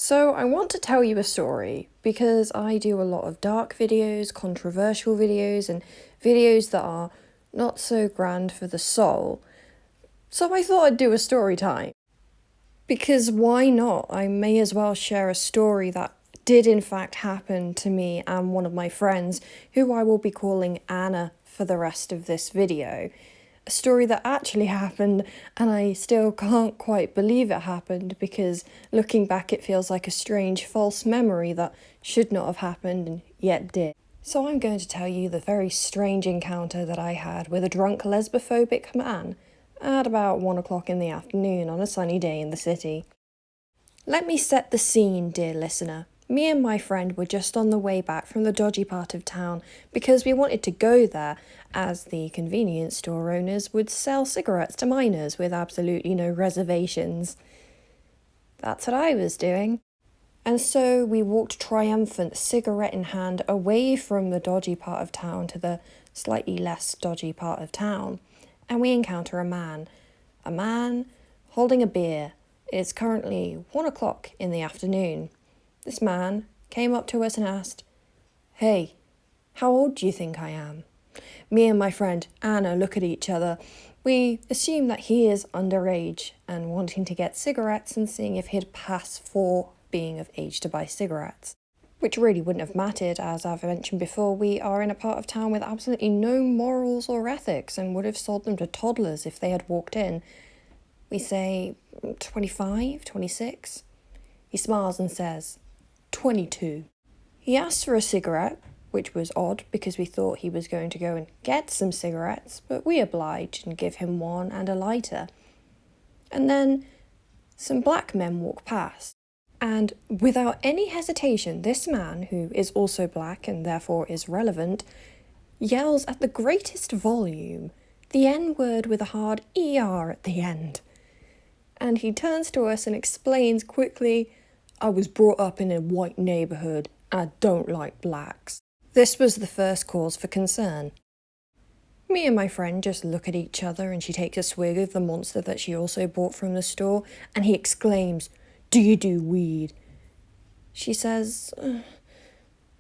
So I want to tell you a story because I do a lot of dark videos, controversial videos, and videos that are not so grand for the soul. So I thought I'd do a story time. Because why not? I may as well share a story that did in fact happen to me and one of my friends, who I will be calling Anna for the rest of this video. A story that actually happened, and I still can't quite believe it happened because looking back it feels like a strange false memory that should not have happened and yet did. So I'm going to tell you the very strange encounter that I had with a drunk lesbophobic man at about 1 o'clock in the afternoon on a sunny day in the city. Let me set the scene, dear listener. Me and my friend were just on the way back from the dodgy part of town because we wanted to go there, as the convenience store owners would sell cigarettes to minors with absolutely no reservations. That's what I was doing. And so we walked triumphant, cigarette in hand, away from the dodgy part of town to the slightly less dodgy part of town. And we encounter a man. A man holding a beer. It's currently 1 o'clock in the afternoon. This man came up to us and asked, "Hey, how old do you think I am?" Me and my friend Anna look at each other. We assume that he is underage and wanting to get cigarettes and seeing if he'd pass for being of age to buy cigarettes. Which really wouldn't have mattered, as I've mentioned before, we are in a part of town with absolutely no morals or ethics and would have sold them to toddlers if they had walked in. We say 25, 26. He smiles and says, 22. He asks for a cigarette, which was odd because we thought he was going to go and get some cigarettes, but we obliged and give him one and a lighter. And then some black men walk past. And without any hesitation, this man, who is also black and therefore is relevant, yells at the greatest volume the N-word with a hard ER at the end. And he turns to us and explains quickly, "I was brought up in a white neighbourhood and I don't like blacks." This was the first cause for concern. Me and my friend just look at each other and she takes a swig of the monster that she also bought from the store and he exclaims, "Do you do weed?" She says,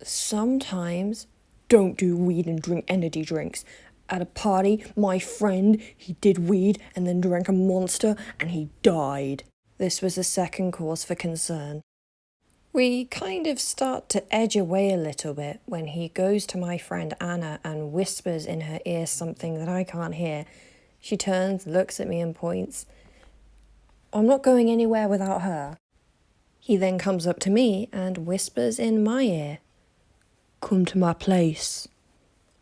"Sometimes." "Don't do weed and drink energy drinks. At a party, my friend, he did weed and then drank a monster and he died." This was the second cause for concern. We kind of start to edge away a little bit when he goes to my friend Anna and whispers in her ear something that I can't hear. She turns, looks at me and points. "I'm not going anywhere without her." He then comes up to me and whispers in my ear, "Come to my place.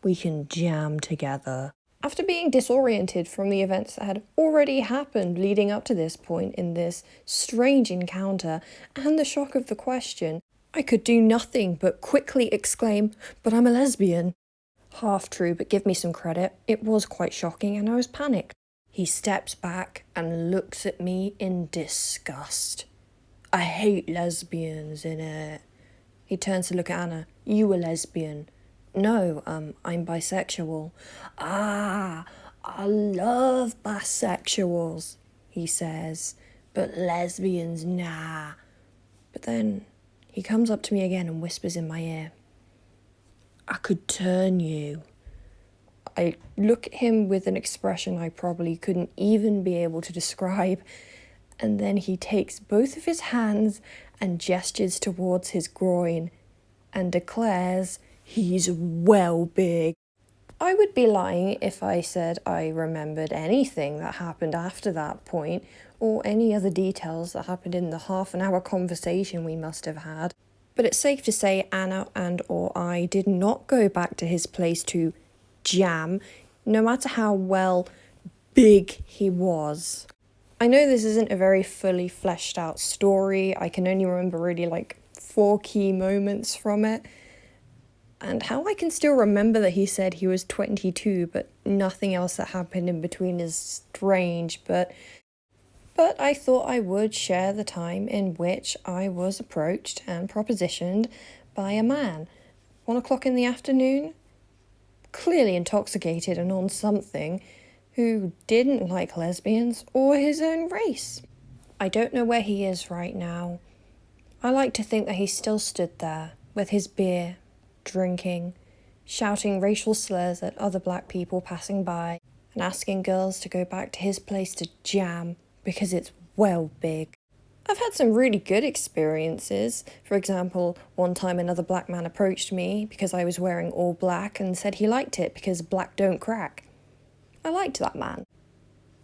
We can jam together." After being disoriented from the events that had already happened leading up to this point in this strange encounter and the shock of the question, I could do nothing but quickly exclaim, "But I'm a lesbian." Half true, but give me some credit. It was quite shocking and I was panicked. He steps back and looks at me in disgust. "I hate lesbians, innit?" He turns to look at Anna. "You a lesbian?" "No, I'm bisexual." "Ah, I love bisexuals," he says, "but lesbians, nah." But then he comes up to me again and whispers in my ear, "I could turn you." I look at him with an expression I probably couldn't even be able to describe, and then he takes both of his hands and gestures towards his groin and declares he's well big. I would be lying if I said I remembered anything that happened after that point, or any other details that happened in the half-an-hour conversation we must have had. But it's safe to say Anna and or I did not go back to his place to jam, no matter how well big he was. I know this isn't a very fully fleshed out story. I can only remember really 4 key moments from it. And how I can still remember that he said he was 22, but nothing else that happened in between is strange. But I thought I would share the time in which I was approached and propositioned by a man. 1 o'clock in the afternoon, clearly intoxicated and on something, who didn't like lesbians or his own race. I don't know where he is right now. I like to think that he still stood there with his beer, drinking, shouting racial slurs at other black people passing by, and asking girls to go back to his place to jam because it's well big. I've had some really good experiences. For example, one time another black man approached me because I was wearing all black and said he liked it because black don't crack. I liked that man.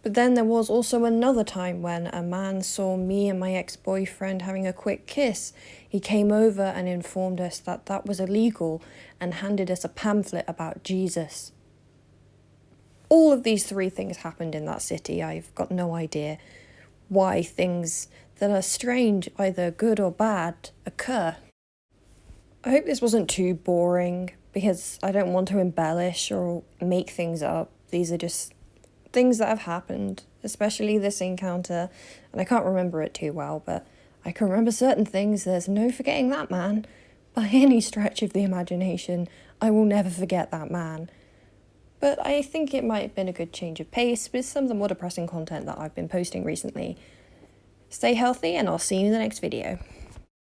But then there was also another time when a man saw me and my ex-boyfriend having a quick kiss. He came over and informed us that that was illegal and handed us a pamphlet about Jesus. All of these three things happened in that city. I've got no idea why things that are strange, either good or bad, occur. I hope this wasn't too boring because I don't want to embellish or make things up. These are just things that have happened, especially this encounter, and I can't remember it too well, but I can remember certain things. There's no forgetting that man. By any stretch of the imagination, I will never forget that man. But I think it might have been a good change of pace with some of the more depressing content that I've been posting recently. Stay healthy, and I'll see you in the next video.